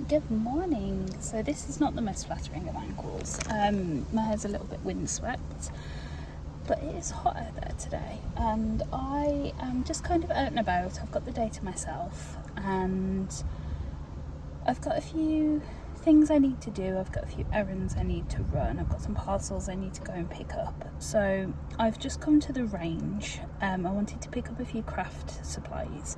Good morning. So this is not the most flattering of ankles. My hair's a little bit windswept, but it is hot out there today, and I am just kind of out and about. I've got the day to myself, and I've got a few things I need to do. I've got a few errands I need to run. I've got some parcels I need to go and pick up. So I've just come to the range. I wanted to pick up a few craft supplies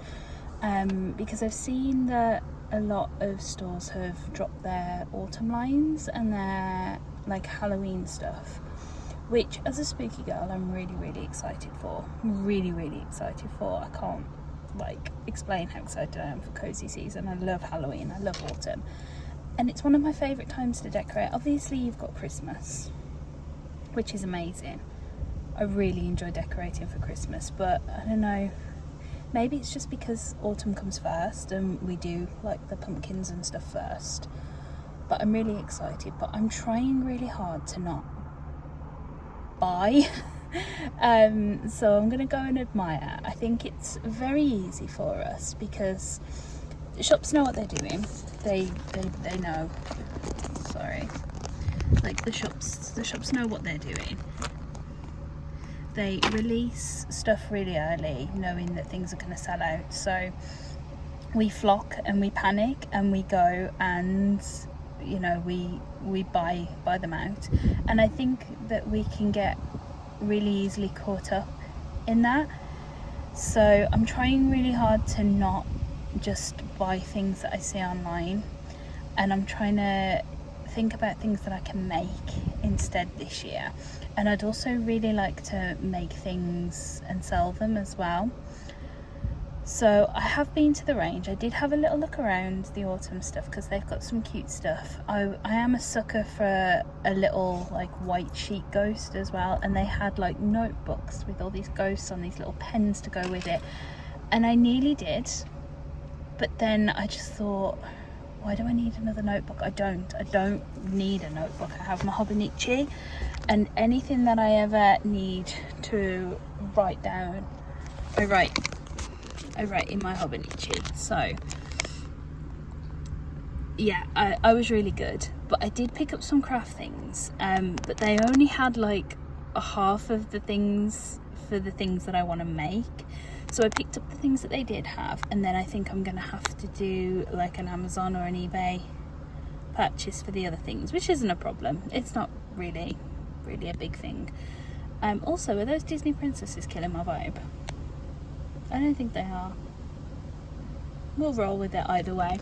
because I've seen that a lot of stores have dropped their autumn lines and their like Halloween stuff, which as a spooky girl I'm really excited for. Really excited for. I can't explain how excited I am for cozy season. I love Halloween, I love autumn, and it's one of my favourite times to decorate. Obviously you've got Christmas, which is amazing. I really enjoy decorating for Christmas, but I don't know, maybe it's just because autumn comes first and we do like the pumpkins and stuff first. But I'm really excited, but I'm trying really hard to not buy. So I'm gonna go and admire. I think it's very easy for us because the shops know what they're doing. They know. Sorry. Like the shops know what they're doing. They release stuff really early, knowing that things are going to sell out. So we flock and we panic and we go and, you know, we buy them out. And I think that we can get really easily caught up in that. So I'm trying really hard to not just buy things that I see online, and I'm trying to think about things that I can make instead this year. And I'd also really like to make things and sell them as well. So I have been to the range. I did have a little look around the autumn stuff because they've got some cute stuff. I am a sucker for a little like white sheet ghost as well, and they had like notebooks with all these ghosts on these little pens to go with it, and I nearly did, but then I just thought, why do I need another notebook? I don't need a notebook. I have my Hobonichi, and anything that I ever need to write down, I write in my Hobonichi. So yeah, I was really good, but I did pick up some craft things, but they only had like a half of the things for the things that I want to make. So I picked up the things that they did have, and then I think I'm gonna have to do like an Amazon or an eBay purchase for the other things, which isn't a problem. It's not really a big thing. Also, are those Disney princesses killing my vibe? I don't think they are. We'll roll with it either way.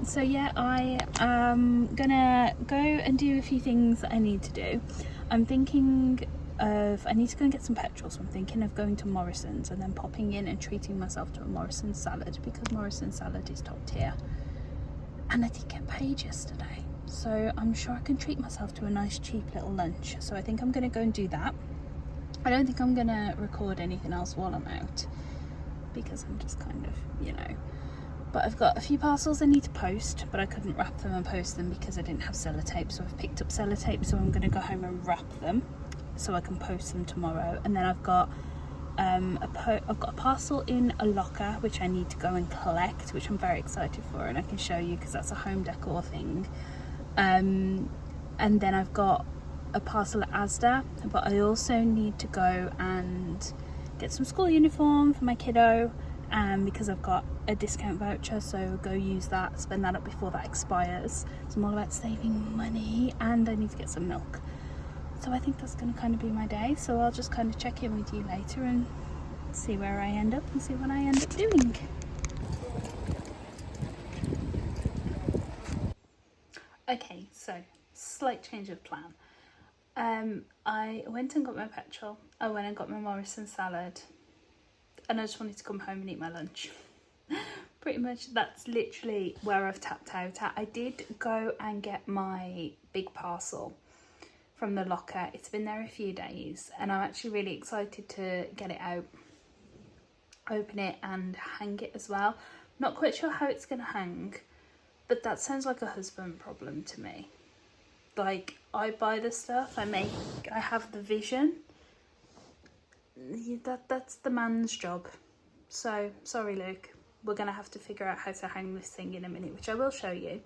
So yeah, I am gonna go and do a few things that I need to do. I'm thinking I need to go and get some petrol, so I'm thinking of going to Morrison's and then popping in and treating myself to a Morrison's salad, because Morrison's salad is top tier. And I did get paid yesterday, so I'm sure I can treat myself to a nice cheap little lunch. So I think I'm going to go and do that. I don't think I'm going to record anything else while I'm out, because I'm just kind of, you know. But I've got a few parcels I need to post, but I couldn't wrap them and post them because I didn't have sellotape. So I've picked up sellotape, so I'm going to go home and wrap them so I can post them tomorrow. And then I've got a parcel in a locker which I need to go and collect, which I'm very excited for, and I can show you because that's a home decor thing. And then I've got a parcel at Asda, but I also need to go and get some school uniform for my kiddo, because I've got a discount voucher, so go use that, spend that up before that expires. So I'm all about saving money, and I need to get some milk. So I think that's going to kind of be my day, so I'll just kind of check in with you later and see where I end up and see what I end up doing. Okay, so slight change of plan. I went and got my petrol, I went and got my Morrison salad, and I just wanted to come home and eat my lunch. Pretty much that's literally where I've tapped out at. I did go and get my big parcel from the locker. It's been there a few days, and I'm actually really excited to get it out, open it and hang it as well. Not quite sure how it's gonna hang, but that sounds like a husband problem to me. Like, I buy the stuff, I have the vision. That's the man's job. So sorry, Luke, we're going to have to figure out how to hang this thing in a minute, which I will show you.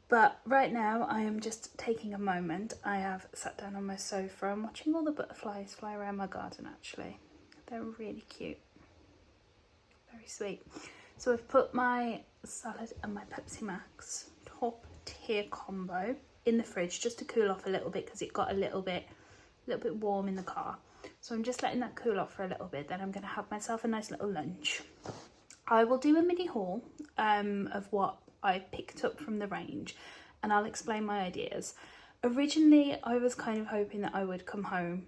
But right now I am just taking a moment. I have sat down on my sofa. I'm watching all the butterflies fly around my garden actually. They're really cute. Very sweet. So I've put my salad and my Pepsi Max top tier combo in the fridge just to cool off a little bit because it got a little bit warm in the car. So I'm just letting that cool off for a little bit. Then I'm going to have myself a nice little lunch. I will do a mini haul of what I picked up from the range, and I'll explain my ideas. Originally, I was kind of hoping that I would come home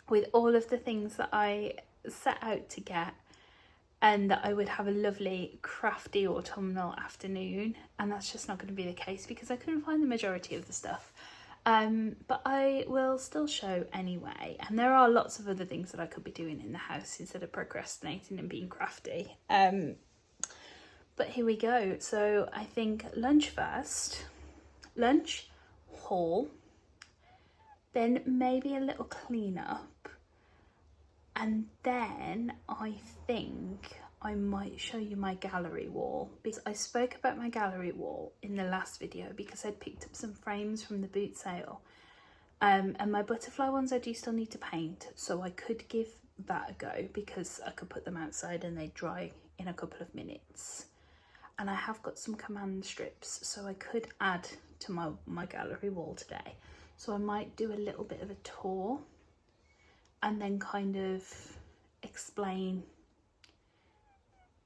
with all of the things that I set out to get, and that I would have a lovely crafty autumnal afternoon, and that's just not going to be the case because I couldn't find the majority of the stuff. But I will still show anyway, and there are lots of other things that I could be doing in the house instead of procrastinating and being crafty. But here we go. So I think lunch first, lunch, haul, then maybe a little clean up, and then I think I might show you my gallery wall, because I spoke about my gallery wall in the last video because I'd picked up some frames from the boot sale, and my butterfly ones I do still need to paint, so I could give that a go because I could put them outside and they dry in a couple of minutes. And I have got some command strips, so I could add to my gallery wall today. So I might do a little bit of a tour and then kind of explain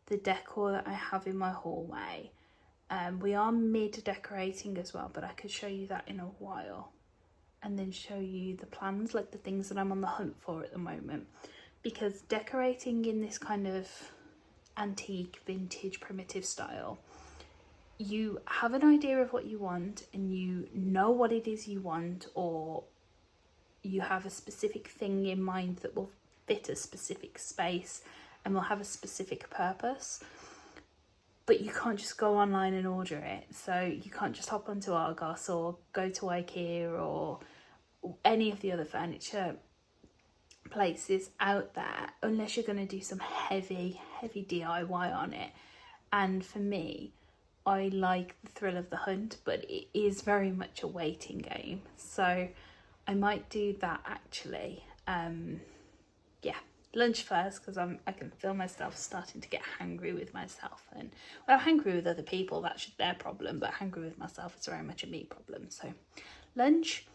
the decor that I have in my hallway. We are mid decorating as well, but I could show you that in a while, and then show you the plans, like the things that I'm on the hunt for at the moment, because decorating in this kind of antique, vintage, primitive style, you have an idea of what you want and you know what it is you want, or you have a specific thing in mind that will fit a specific space and will have a specific purpose, but you can't just go online and order it. So you can't just hop onto Argos or go to IKEA or any of the other furniture places out there unless you're going to do some heavy DIY on it. And for me, I like the thrill of the hunt, but it is very much a waiting game, so I might do that actually. Yeah, lunch first, because I can feel myself starting to get hangry with myself, and well, hangry with other people, that's their problem, but hangry with myself is very much a me problem. So lunch,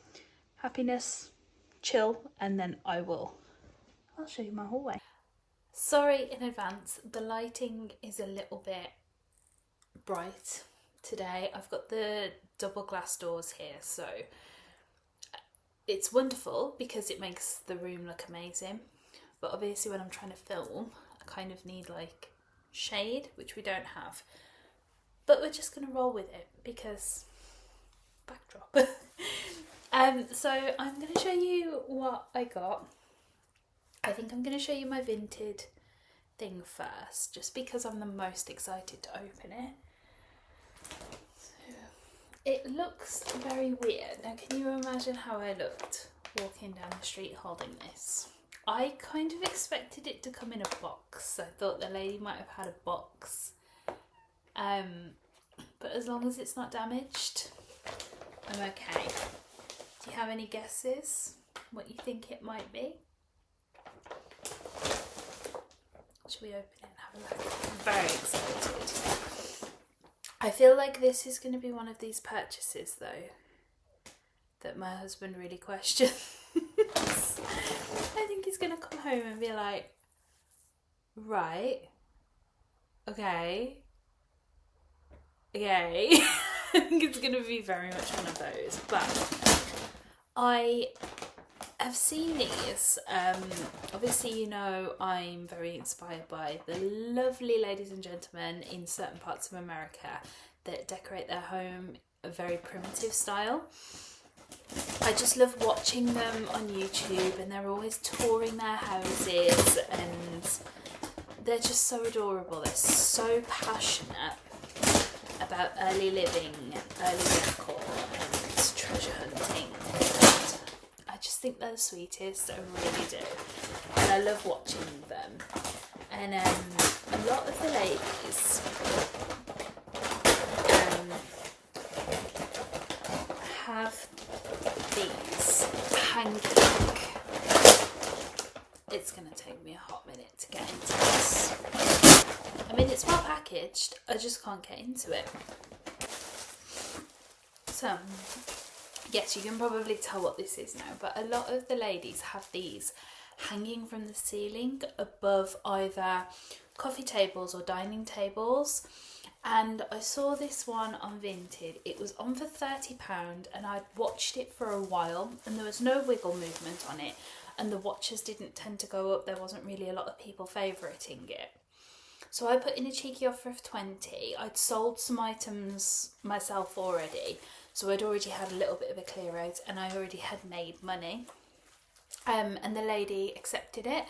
happiness, chill, and then I'll show you my hallway. Sorry in advance, the lighting is a little bit bright today. I've got the double glass doors here, so it's wonderful because it makes the room look amazing, but obviously when I'm trying to film I kind of need like shade, which we don't have, but we're just going to roll with it because backdrop. So I'm going to show you what I got. I think I'm going to show you my Vinted thing first, just because I'm the most excited to open it. So, it looks very weird. Now, can you imagine how I looked walking down the street holding this? I kind of expected it to come in a box. I thought the lady might have had a box. But as long as it's not damaged, I'm okay. Do you have any guesses what you think it might be? Should we open it and have a look? I'm very excited. I feel like this is going to be one of these purchases though that my husband really questions. I think he's going to come home and be like, right, okay. I think it's going to be very much one of those, but I have seen these. Obviously, you know, I'm very inspired by the lovely ladies and gentlemen in certain parts of America that decorate their home a very primitive style. I just love watching them on YouTube, and they're always touring their houses, and they're just so adorable. They're so passionate about early living, early decor, and treasure hunting. I just think they're the sweetest, I really do, and I love watching them. And a lot of the ladies have these hanging. It's going to take me a hot minute to get into this. I mean, it's well packaged, I just can't get into it. So, yes, you can probably tell what this is now, but a lot of the ladies have these hanging from the ceiling above either coffee tables or dining tables. And I saw this one on Vinted. It was on for £30 and I'd watched it for a while and there was no wiggle movement on it and the watches didn't tend to go up. There wasn't really a lot of people favouriting it. So I put in a cheeky offer of 20. I'd sold some items myself already, so I'd already had a little bit of a clear out and I already had made money. And the lady accepted it.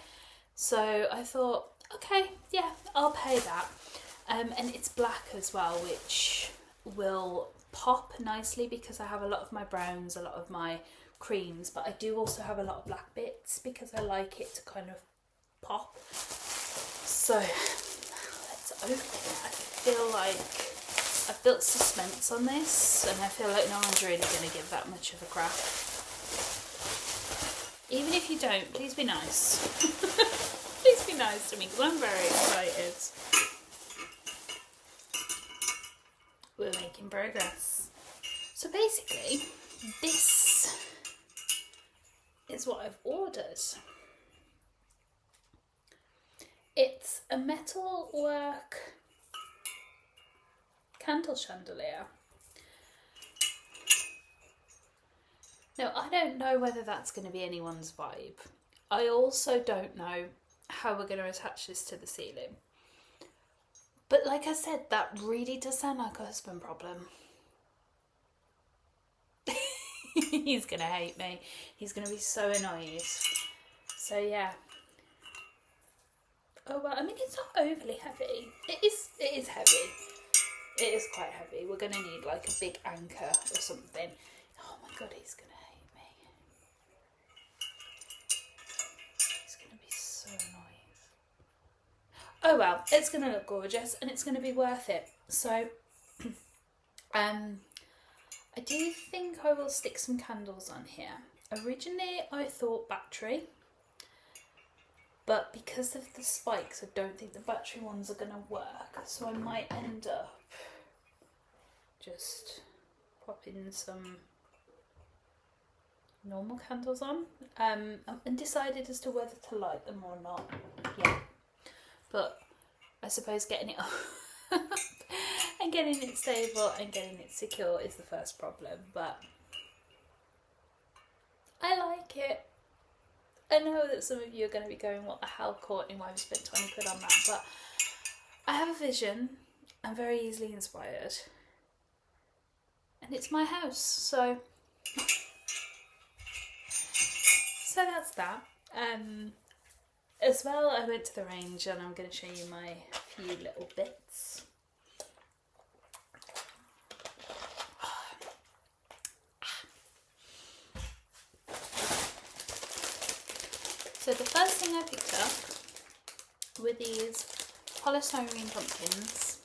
So I thought, okay, yeah, I'll pay that. And it's black as well, which will pop nicely because I have a lot of my browns, a lot of my creams, but I do also have a lot of black bits because I like it to kind of pop. So let's open it. I feel like I've built suspense on this and I feel like no one's really going to give that much of a crap. Even if you don't, please be nice. Please be nice to me because I'm very excited. We're making progress. So basically, this is what I've ordered. It's a metalwork candle chandelier. Now, I don't know whether that's going to be anyone's vibe. I also don't know how we're going to attach this to the ceiling. But like I said, that really does sound like a husband problem. He's going to hate me. He's going to be so annoyed. So yeah. Oh well, I mean, it's not overly heavy. It is heavy. It is quite heavy. We're going to need like a big anchor or something. Oh my god, he's going to hate me. He's going to be so annoyed. Oh well, it's going to look gorgeous and it's going to be worth it. So, I do think I will stick some candles on here. Originally, I thought battery, but because of the spikes, I don't think the battery ones are going to work. So I might end up just popping some normal candles on. I'm undecided as to whether to light them or not yet. But I suppose getting it up and getting it stable and getting it secure is the first problem. But I like it. I know that some of you are going to be going, what the hell, Courtney, why have you spent 20 quid on that? But I have a vision. I'm very easily inspired. And it's my house, so that's that. As well, I went to the range and I'm going to show you my few little bits. So the first thing I picked up were these polystyrene pumpkins,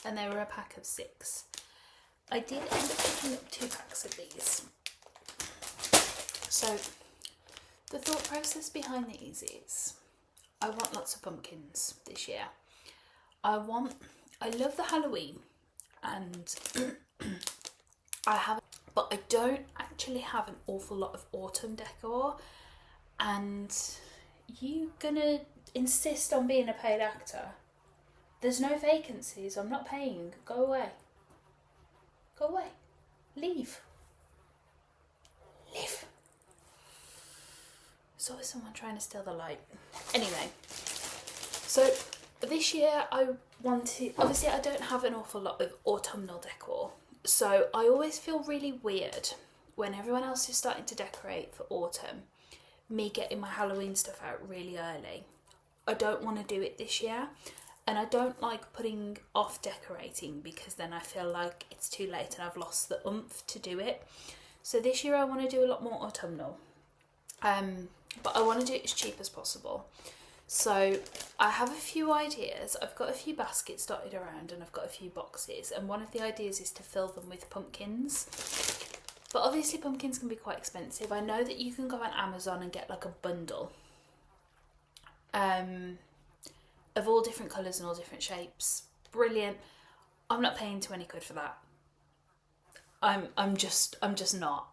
and they were a pack of 6. I did end up picking up 2 packs of these. So the thought process behind these is I want lots of pumpkins this year. I love the Halloween and but I don't actually have an awful lot of autumn decor, and you gonna insist on being a paid actor? There's no vacancies, I'm not paying, go away. Go away. Leave. Leave. There's always someone trying to steal the light. Anyway, so this year I wanted, obviously I don't have an awful lot of autumnal decor, so I always feel really weird when everyone else is starting to decorate for autumn, me getting my Halloween stuff out really early. I don't want to do it this year, and I don't like putting off decorating because then I feel like it's too late and I've lost the oomph to do it. So this year I want to do a lot more autumnal, but I want to do it as cheap as possible. So I have a few ideas. I've got a few baskets dotted around and I've got a few boxes, and one of the ideas is to fill them with pumpkins. But obviously pumpkins can be quite expensive. I know that you can go on Amazon and get like a bundle of all different colours and all different shapes. Brilliant. I'm not paying 20 quid for that. I'm just not.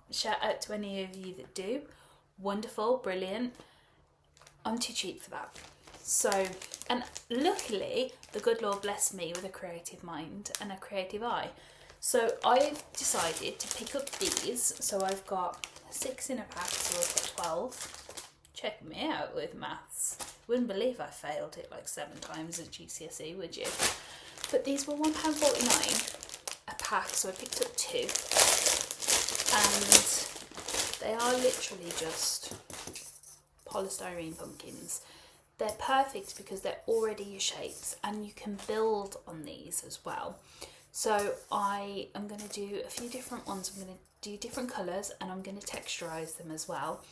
Shout out to any of you that do. Wonderful, brilliant. I'm too cheap for that. So, and luckily the good Lord blessed me with a creative mind and a creative eye. So I've decided to pick up these. So I've got 6 in a pack, so I've got 12. Check me out with maths. Wouldn't believe I failed it like 7 times at GCSE, would you? But these were £1.49 a pack, so I picked up 2. And they are literally just polystyrene pumpkins. They're perfect because they're already your shapes and you can build on these as well. So I am going to do a few different ones. I'm going to do different colours and I'm going to texturise them as well.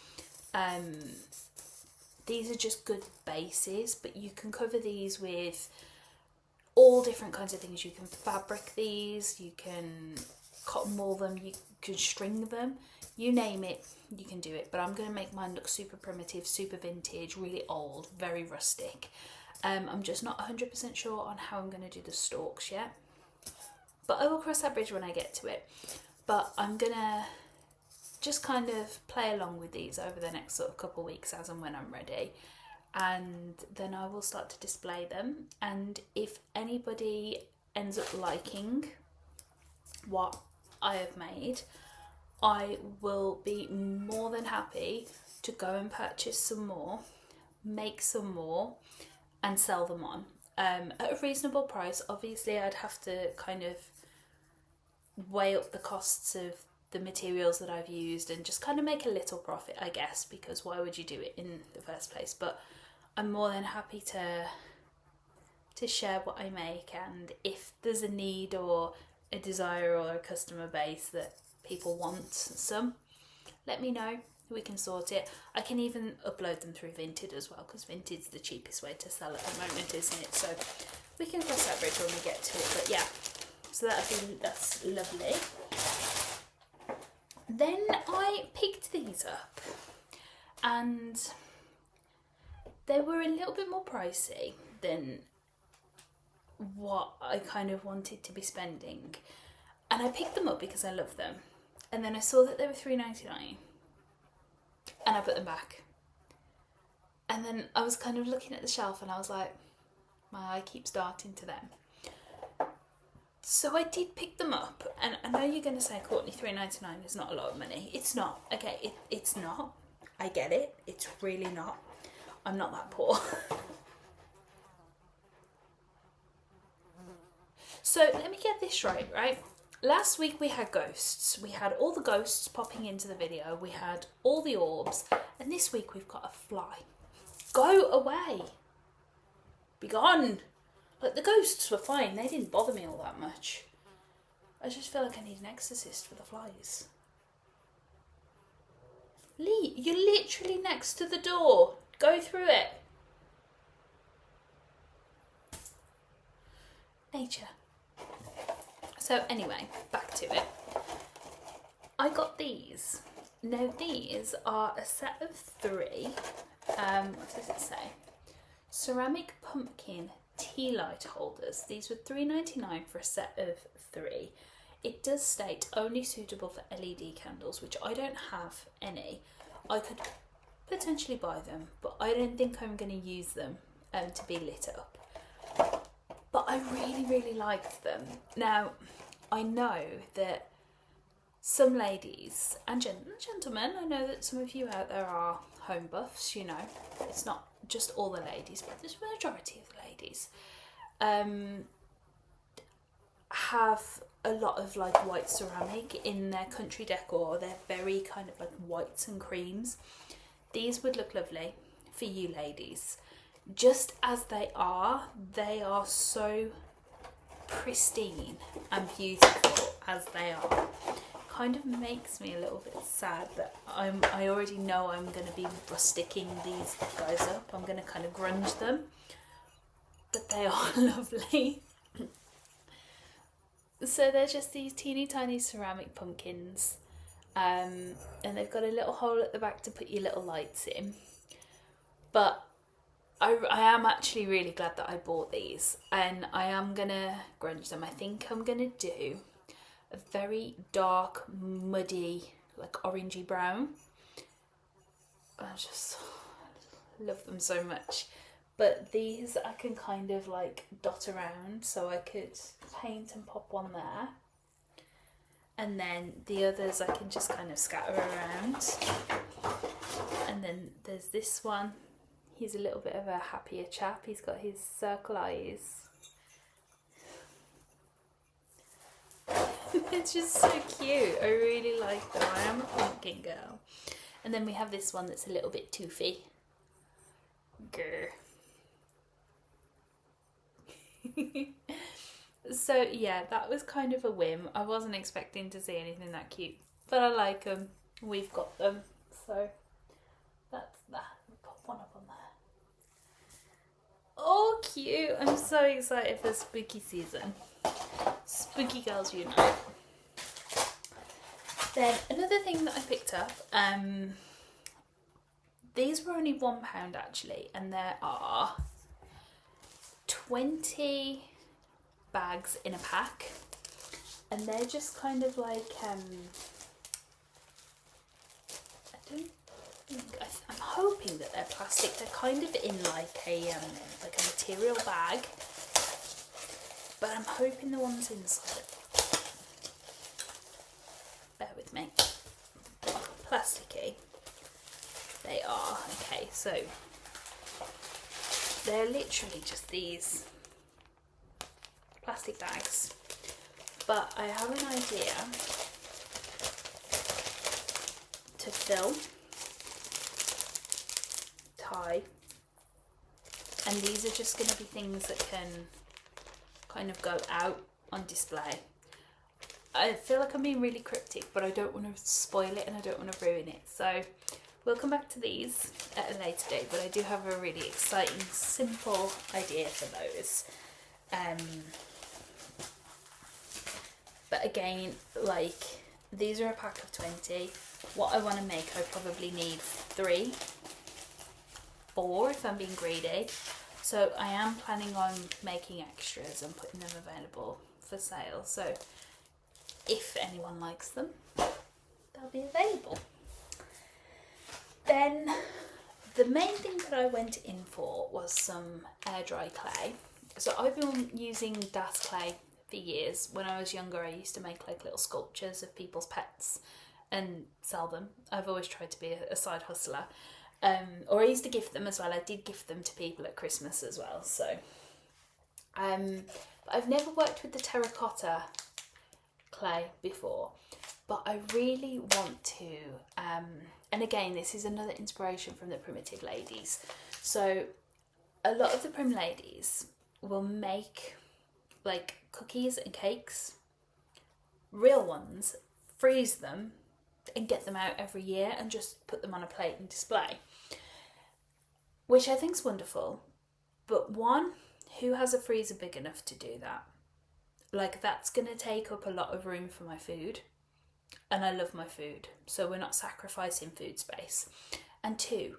These are just good bases, but you can cover these with all different kinds of things. You can fabric these, you can cotton wool them, you can string them, you name it, you can do it. But I'm going to make mine look super primitive, super vintage, really old, very rustic. I'm just not 100% sure on how I'm going to do the stalks yet, but I will cross that bridge when I get to it. But I'm going to just kind of play along with these over the next sort of couple of weeks as and when I'm ready. And then I will start to display them. And if anybody ends up liking what I have made, I will be more than happy to go and purchase some more, make some more and sell them on at a reasonable price. Obviously I'd have to kind of weigh up the costs of the materials that I've used and just kind of make a little profit, I guess, because why would you do it in the first place? But I'm more than happy to share what I make, and if there's a need or a desire or a customer base that people want some, let me know. We can sort it. I can even upload them through Vinted as well, because Vinted's the cheapest way to sell at the moment, isn't it? So we can cross that bridge when we get to it. But yeah, so that's lovely. Then I picked these up and they were a little bit more pricey than what I kind of wanted to be spending. And I picked them up because I love them. And then I saw that they were £3.99 and I put them back. And then I was kind of looking at the shelf and I was like, my eye keeps darting to them. So I did pick them up, and I know you're going to say, Courtney, £3.99 is not a lot of money. It's not. Okay, it's not. I get it. It's really not. I'm not that poor. So let me get this right? Last week we had ghosts. We had all the ghosts popping into the video. We had all the orbs. And this week we've got a fly. Go away. Be gone. Like, the ghosts were fine. They didn't bother me all that much. I just feel like I need an exorcist for the flies. Lee, you're literally next to the door. Go through it. Nature. So anyway, back to it. I got these. Now these are a set of 3. What does it say? Ceramic pumpkin tea light holders. These were £3.99 for a set of 3. It does state only suitable for LED candles, which I don't have any. I could potentially buy them, but I don't think I'm going to use them to be lit up. But I really liked them. Now, I know that some ladies and gentlemen, I know that some of you out there are home buffs, you know. It's not just all the ladies, but there's a majority of the ladies have a lot of like white ceramic in their country decor. They're very kind of like whites and creams. These would look lovely for you ladies. Just as they are so pristine and beautiful as they are. kind of makes me a little bit sad that I already know I'm going to be rusticking these guys up. I'm going to kind of grunge them, but they are lovely. So they're just these teeny tiny ceramic pumpkins, and they've got a little hole at the back to put your little lights in. But I am actually really glad that I bought these, and I am gonna grunge them. I think I'm gonna do a very dark, muddy, like orangey brown. I just love them so much. But these I can kind of like dot around, so I could paint and pop one there. And then the others I can just kind of scatter around. And then there's this one. He's a little bit of a happier chap. He's got his circle eyes. It's just so cute. I really like them. I am a pumpkin girl. And then we have this one that's a little bit toothy. Grr. So yeah, that was kind of a whim. I wasn't expecting to see anything that cute, but I like them. We've got them, so that's that. Pop one up on there. Oh, cute! I'm so excited for spooky season. Spooky girls unite. Then another thing that I picked up, these were only £1 actually, and there are 20 bags in a pack, and they're just kind of like I'm hoping that they're plastic. They're kind of in like a material bag, but I'm hoping the ones inside, bear with me, plasticky. They are. Okay, so they're literally just these plastic bags, but I have an idea to fill, tie, and these are just going to be things that can kind of go out on display. I feel like I'm being really cryptic, but I don't want to spoil it and I don't want to ruin it, so we'll come back to these at a later date, but I do have a really exciting, simple idea for those. But again, like, these are a pack of 20. What I want to make, I probably need 3, 4 if I'm being greedy. So I am planning on making extras and putting them available for sale. So if anyone likes them, they'll be available. Then the main thing that I went in for was some air dry clay. So I've been using Das clay for years. When I was younger, I used to make like little sculptures of people's pets and sell them. I've always tried to be a side hustler. Or I used to gift them as well. I did gift them to people at Christmas as well. So but I've never worked with the terracotta clay before, but I really want to, and again, this is another inspiration from the primitive ladies. So a lot of the prim ladies will make like cookies and cakes, real ones, freeze them and get them out every year and just put them on a plate and display, which I think's wonderful. But one, who has a freezer big enough to do that? Like, that's going to take up a lot of room for my food, and I love my food, so we're not sacrificing food space. And 2,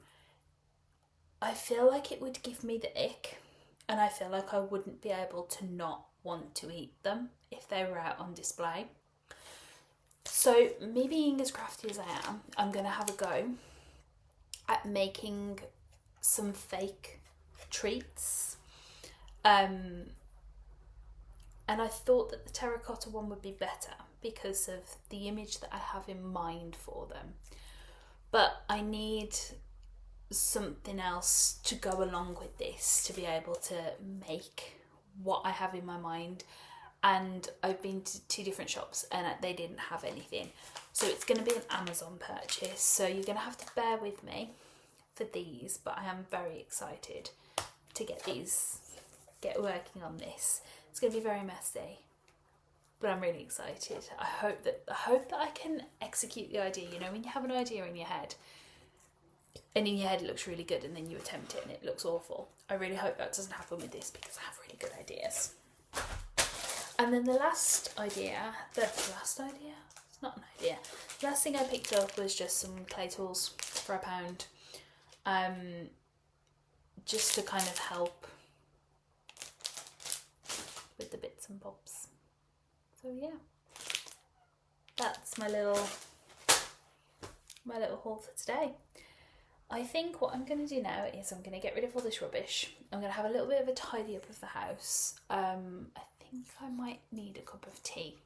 I feel like it would give me the ick, and I feel like I wouldn't be able to not want to eat them if they were out on display. So me being as crafty as I am, I'm going to have a go at making some fake treats. And I thought that the terracotta one would be better because of the image that I have in mind for them. But I need something else to go along with this to be able to make what I have in my mind. And I've been to 2 different shops and they didn't have anything. So it's going to be an Amazon purchase. So you're going to have to bear with me for these, but I am very excited to get working on this. It's going to be very messy, but I'm really excited. I hope that I can execute the idea. You know, when you have an idea in your head, and in your head it looks really good, and then you attempt it and it looks awful. I really hope that doesn't happen with this, because I have really good ideas. And then the last idea, it's not an idea. The last thing I picked up was just some clay tools for £1, just to kind of help with the bits and bobs. So yeah, that's my little haul for today. I think what I'm going to do now is I'm going to get rid of all this rubbish. I'm going to have a little bit of a tidy up of the house. I think I might need a cup of tea.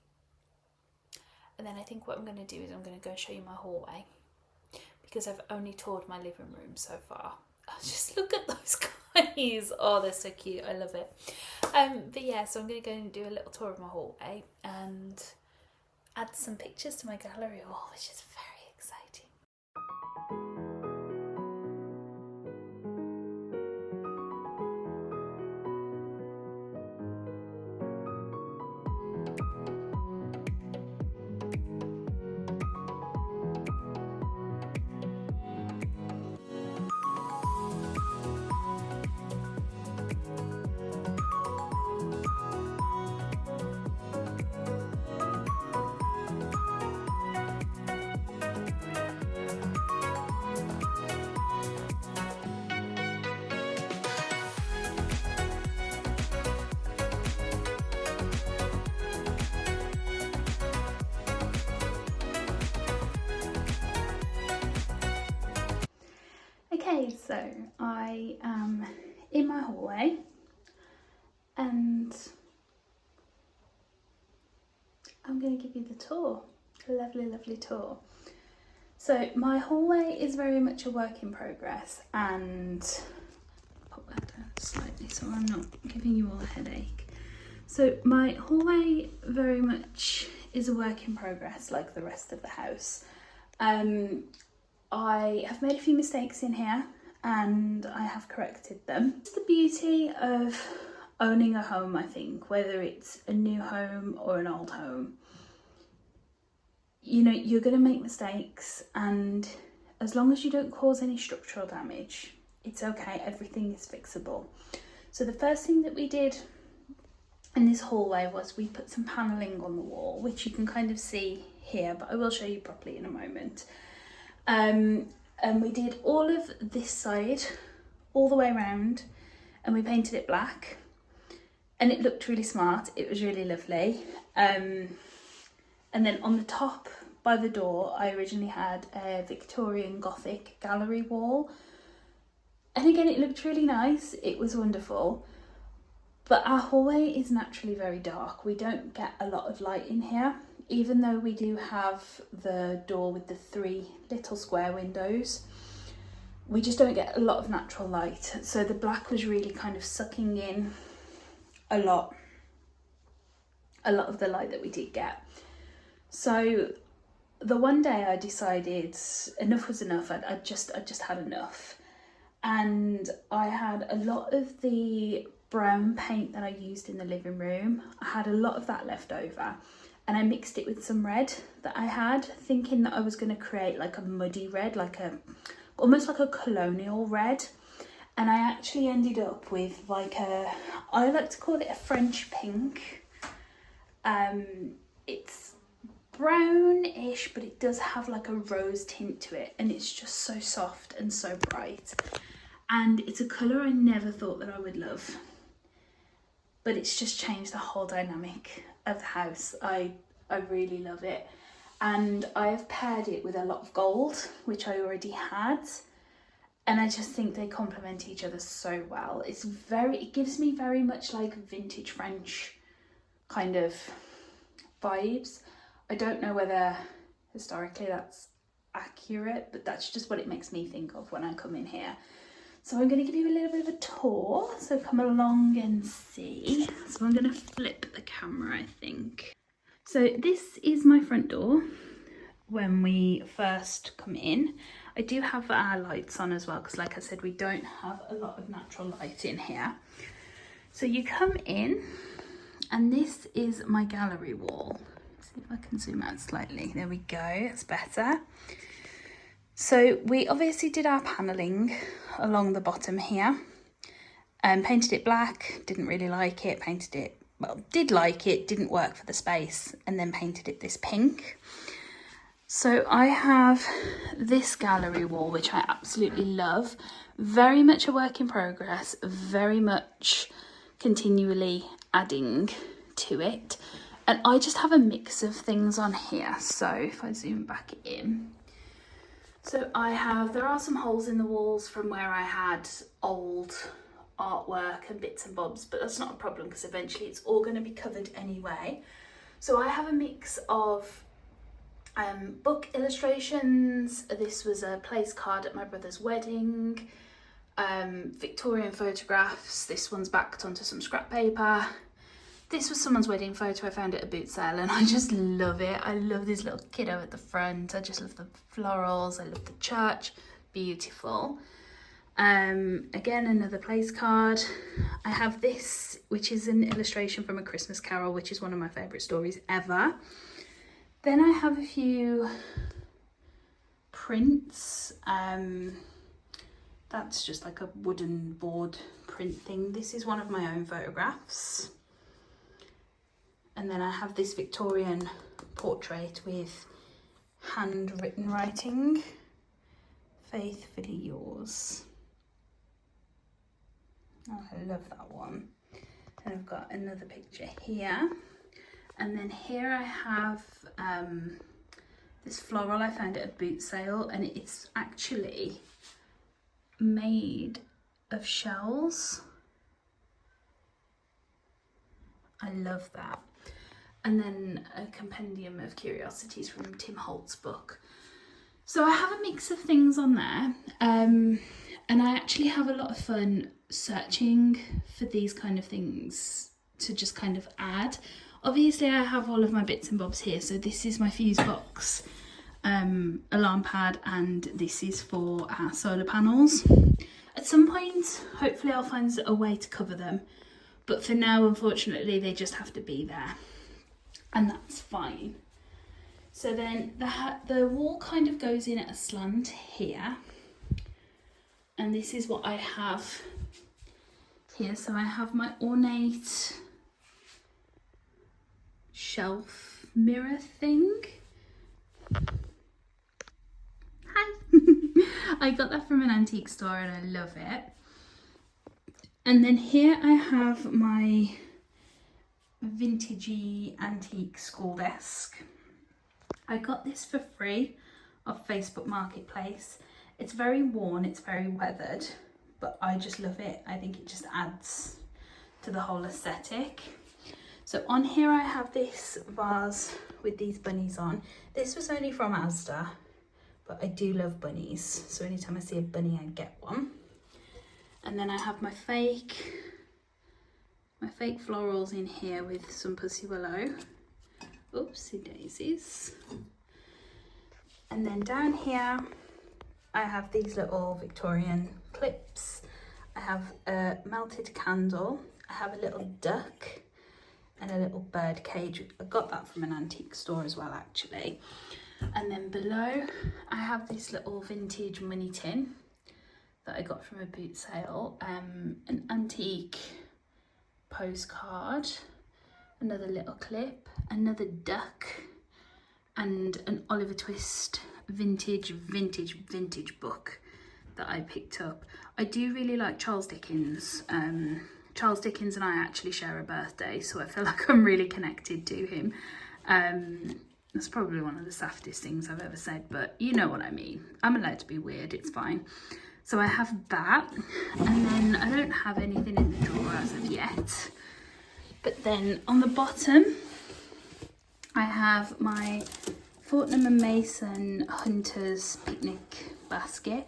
And then I think what I'm going to do is I'm going to go and show you my hallway, because I've only toured my living room so far. Oh, just look at those guys. Oh, they're so cute. I love it. But yeah, so I'm going to go and do a little tour of my hallway and add some pictures to my gallery wall, which is very exciting. Okay, so I am in my hallway and I'm going to give you the tour, a lovely, lovely tour. So my hallway is very much a work in progress, and pop that down slightly so I'm not giving you all a headache. So my hallway very much is a work in progress, like the rest of the house. I have made a few mistakes in here and I have corrected them. It's the beauty of owning a home, I think, whether it's a new home or an old home. You know, you're going to make mistakes, and as long as you don't cause any structural damage, it's okay, everything is fixable. So the first thing that we did in this hallway was we put some panelling on the wall, which you can kind of see here, but I will show you properly in a moment. And we did all of this side all the way around, and we painted it black, and it looked really smart. It was really lovely. And then on the top by the door, I originally had a Victorian Gothic gallery wall, and again it looked really nice. It was wonderful, but our hallway is naturally very dark. We don't get a lot of light in here, even though we do have the door with the 3 little square windows. We just don't get a lot of natural light, so the black was really kind of sucking in a lot of the light that we did get. So the one day I decided enough was enough. I just had enough, and I had a lot of the brown paint that I used in the living room. I had a lot of that left over, and I mixed it with some red that I had, thinking that I was going to create like a muddy red, almost like a colonial red. And I actually ended up with I like to call it a French pink. It's brownish, but it does have like a rose tint to it, and it's just so soft and so bright. And it's a colour I never thought that I would love, but it's just changed the whole dynamic of the house. I really love it, and I have paired it with a lot of gold, which I already had, and I just think they complement each other so well. It gives me very much like vintage French kind of vibes. I don't know whether historically that's accurate, but that's just what it makes me think of when I come in here. So I'm going to give you a little bit of a tour, so come along and see. So I'm going to flip the camera, I think. So this is my front door when we first come in. I do have our lights on as well, because like I said, we don't have a lot of natural light in here. So you come in And this is my gallery wall. Let's see if I can zoom out slightly. There we go, it's better. So we obviously did our panelling along the bottom here. Painted it black, didn't really like it. Painted it, well, did like it, didn't work for the space, and then painted it this pink. So I have this gallery wall, which I absolutely love. Very much a work in progress, very much continually adding to it. And I just have a mix of things on here. So if I zoom back in. So there are some holes in the walls from where I had old artwork and bits and bobs, but that's not a problem because eventually it's all going to be covered anyway. So I have a mix of book illustrations. This was a place card at my brother's wedding. Victorian photographs. This one's backed onto some scrap paper. This was someone's wedding photo. I found it at a boot sale and I just love it. I love this little kiddo at the front. I just love the florals. I love the church. Beautiful. Again, another place card. I have this, which is an illustration from A Christmas Carol, which is one of my favourite stories ever. Then I have a few prints. That's just like a wooden board print thing. This is one of my own photographs. And then I have this Victorian portrait with handwritten writing. Faithfully yours. Oh, I love that one. And I've got another picture here. And then here I have this floral I found at a boot sale, and it's actually made of shells. I love that. And then a compendium of curiosities from Tim Holt's book. So I have a mix of things on there, and I actually have a lot of fun searching for these kind of things to just kind of add. Obviously I have all of my bits and bobs here. So this is my fuse box alarm pad, and this is for our solar panels. At some point, hopefully I'll find a way to cover them. But for now, unfortunately, they just have to be there. And that's fine. So then the wall kind of goes in at a slant here. And this is what I have here. So I have my ornate shelf mirror thing. Hi! I got that from an antique store and I love it. And then here I have my vintagey antique school desk. I got this for free off Facebook Marketplace. It's very worn, it's very weathered, but I just love it. I think it just adds to the whole aesthetic. So on here I have this vase with these bunnies on. This was only from Asda, but I do love bunnies. So anytime I see a bunny, I get one. And then I have my fake florals in here with some pussy willow. Oopsie daisies. And then down here, I have these little Victorian clips. I have a melted candle. I have a little duck and a little bird cage. I got that from an antique store as well, actually. And then below, I have this little vintage money tin that I got from a boot sale, an antique postcard, another little clip, another duck, and an Oliver Twist vintage book that I picked up. I do really like Charles Dickens. Charles Dickens and I actually share a birthday, so I feel like I'm really connected to him. That's probably one of the saftest things I've ever said, but you know what I mean. I'm allowed to be weird, it's fine. So I have that, and then I don't have anything in the drawer as of yet. But then on the bottom, I have my Fortnum & Mason Hunter's picnic basket.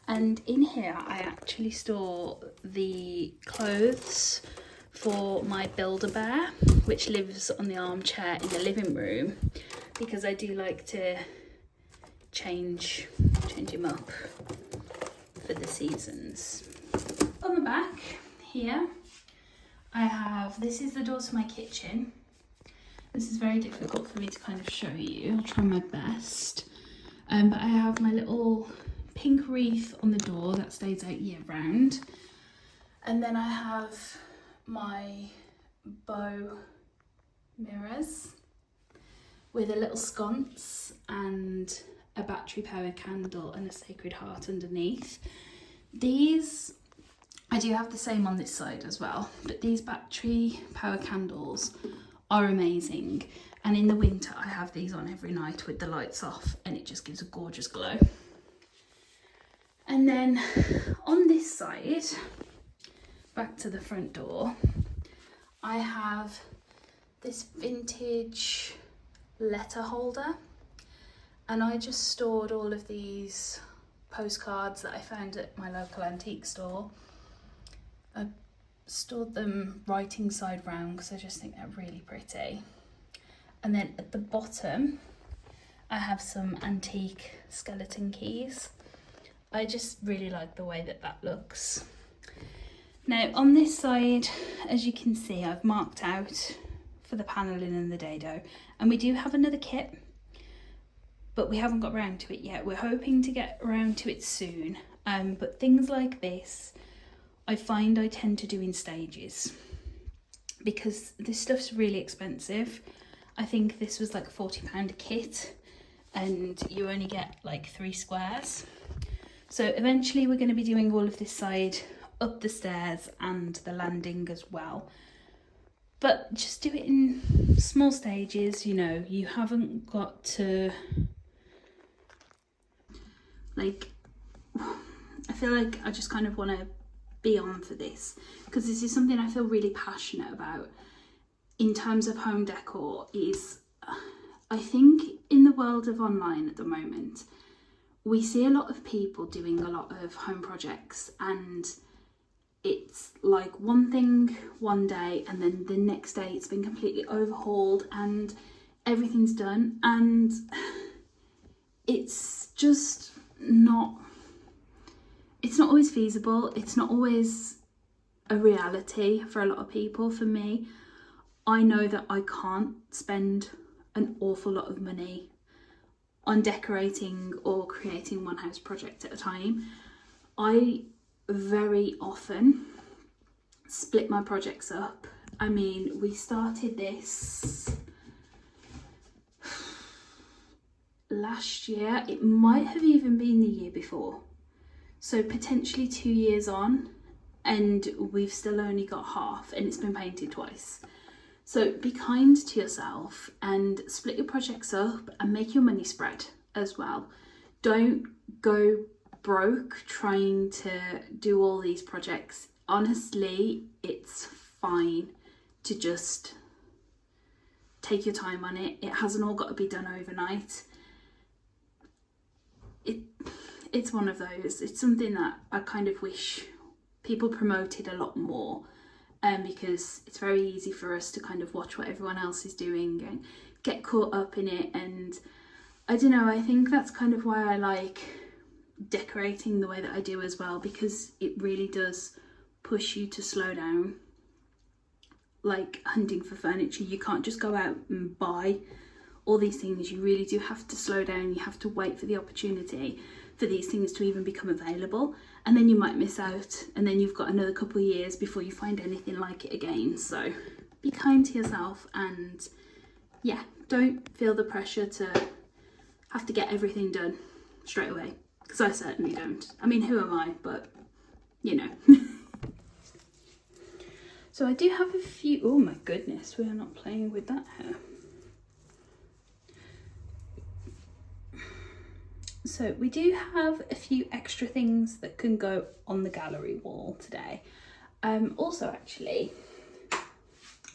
And in here, I actually store the clothes for my Build-A-Bear, which lives on the armchair in the living room, because I do like to change him up for the seasons. On the back here, I have, this is the door to my kitchen. This is very difficult for me to kind of show you. I'll try my best. But I have my little pink wreath on the door that stays out year round. And then I have my bow mirrors with a little sconce and a battery powered candle and a sacred heart underneath. These, I do have the same on this side as well, but these battery power candles are amazing. And in the winter I have these on every night with the lights off, and it just gives a gorgeous glow. And then on this side, back to the front door, I have this vintage letter holder, and I just stored all of these postcards that I found at my local antique store. I stored them writing side round because I just think they're really pretty. And then at the bottom I have some antique skeleton keys. I just really like the way that that looks. Now on this side, as you can see, I've marked out for the panelling and the dado, and we do have another kit, but we haven't got around to it yet. We're hoping to get around to it soon, but things like this I find I tend to do in stages because this stuff's really expensive. I think this was like £40 a kit, and you only get like 3 squares. So eventually we're going to be doing all of this side, up the stairs and the landing as well. But just do it in small stages, you know. You haven't got to, like, I feel like I just kind of want to be on for this because this is something I feel really passionate about in terms of home decor. Is I think in the world of online at the moment, we see a lot of people doing a lot of home projects, and it's like one thing one day and then the next day it's been completely overhauled and everything's done, and it's just not, it's not always feasible. It's not always a reality for a lot of people. For me, I know that I can't spend an awful lot of money on decorating or creating one house project at a time. I very often split my projects up. I mean, we started this last year. It might have even been the year before. So potentially 2 years on, and we've still only got half, and it's been painted twice. So be kind to yourself and split your projects up and make your money spread as well. Don't go broke trying to do all these projects. Honestly, it's fine to just take your time on it. It hasn't all got to be done overnight. It's one of those. It's something that I kind of wish people promoted a lot more, because it's very easy for us to kind of watch what everyone else is doing and get caught up in it. And I don't know, I think that's kind of why I like decorating the way that I do as well, because it really does push you to slow down. Like hunting for furniture, you can't just go out and buy all these things. You really do have to slow down. You have to wait for the opportunity for these things to even become available, and then you might miss out, and then you've got another couple of years before you find anything like it again. So be kind to yourself, and yeah, don't feel the pressure to have to get everything done straight away, because I certainly don't. I mean, who am I? But you know. So I do have a few, oh my goodness, we are not playing with that hair. So we do have a few extra things that can go on the gallery wall today. Also, actually,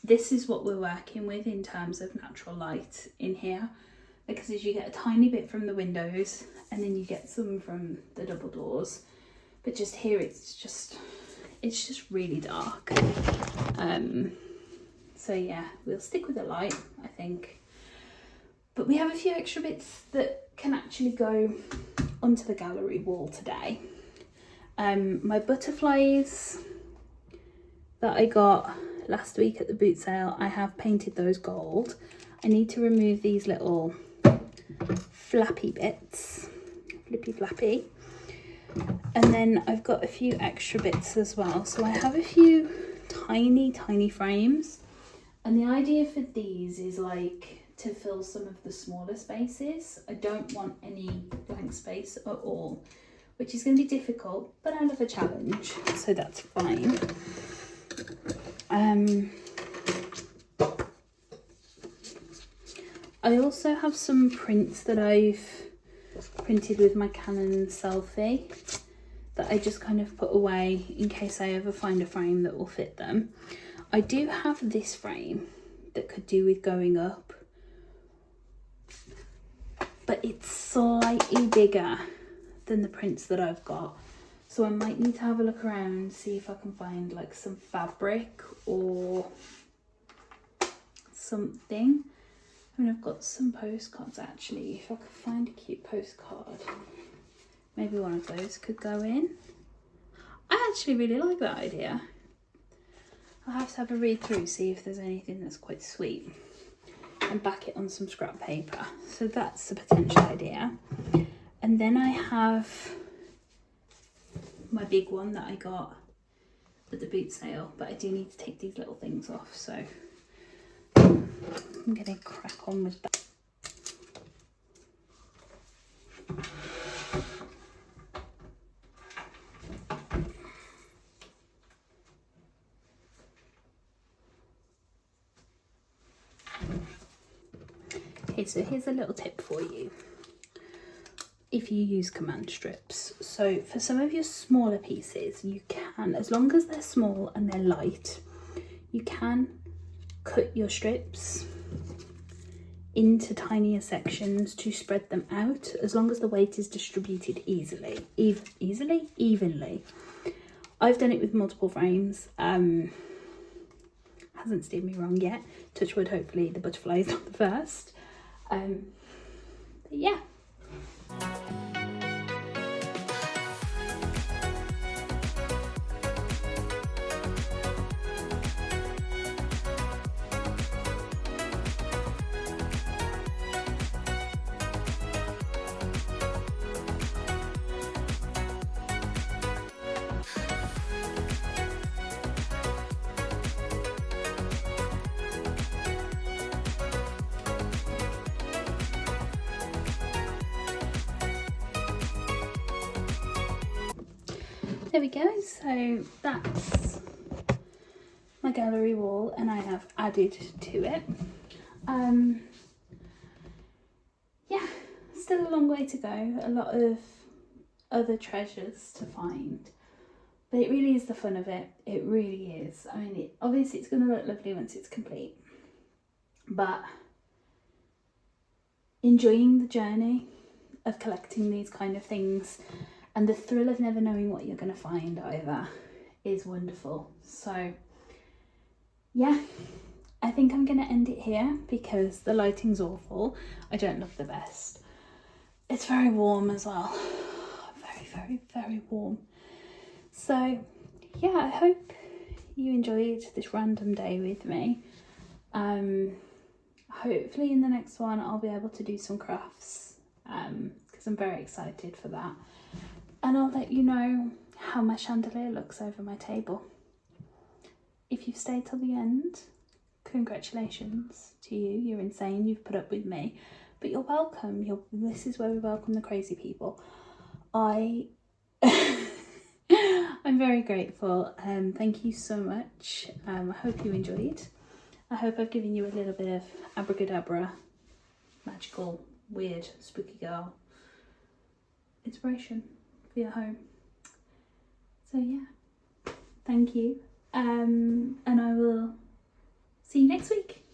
this is what we're working with in terms of natural light in here, because as you get a tiny bit from the windows and then you get some from the double doors, but just here it's just really dark. So yeah, we'll stick with the light, I think. But we have a few extra bits that can actually go onto the gallery wall today. My butterflies that I got last week at the boot sale, I have painted those gold. I need to remove these little flappy bits, flippy flappy. And then I've got a few extra bits as well. So I have a few tiny frames. And the idea for these is like to fill some of the smaller spaces. I don't want any blank space at all, which is going to be difficult, but I love a challenge, so that's fine. I also have some prints that I've printed with my Canon selfie that I just kind of put away in case I ever find a frame that will fit them. I do have this frame that could do with going up, but it's slightly bigger than the prints that I've got. So I might need to have a look around, see if I can find like some fabric or something. I mean, I've got some postcards actually. If I could find a cute postcard, maybe one of those could go in. I actually really like that idea. I'll have to have a read through, see if there's anything that's quite sweet, and back it on some scrap paper. So that's a potential idea. And then I have my big one that I got at the boot sale, but I do need to take these little things off, so I'm gonna crack on with that. Okay, so here's a little tip for you if you use command strips. So for some of your smaller pieces, you can, as long as they're small and they're light, you can cut your strips into tinier sections to spread them out, as long as the weight is distributed evenly. I've done it with multiple frames. Hasn't steered me wrong yet. Touch wood, hopefully the butterfly is not the first. But yeah. There we go, so that's my gallery wall and I have added to it. Yeah, still a long way to go, a lot of other treasures to find, but it really is the fun of it, it really is. I mean, obviously it's going to look lovely once it's complete, but enjoying the journey of collecting these kind of things and the thrill of never knowing what you're going to find either is wonderful. So yeah, I think I'm going to end it here because the lighting's awful. I don't look the best. It's very warm as well. Very warm. So yeah, I hope you enjoyed this random day with me. Hopefully in the next one I'll be able to do some crafts because I'm very excited for that. And I'll let you know how my chandelier looks over my table. If you've stayed till the end, congratulations to you. You're insane. You've put up with me. But you're welcome. This is where we welcome the crazy people. I'm very grateful. Thank you so much. I hope you enjoyed. I hope I've given you a little bit of abracadabra, magical, weird, spooky girl inspiration for your home. So yeah, thank you, and I will see you next week.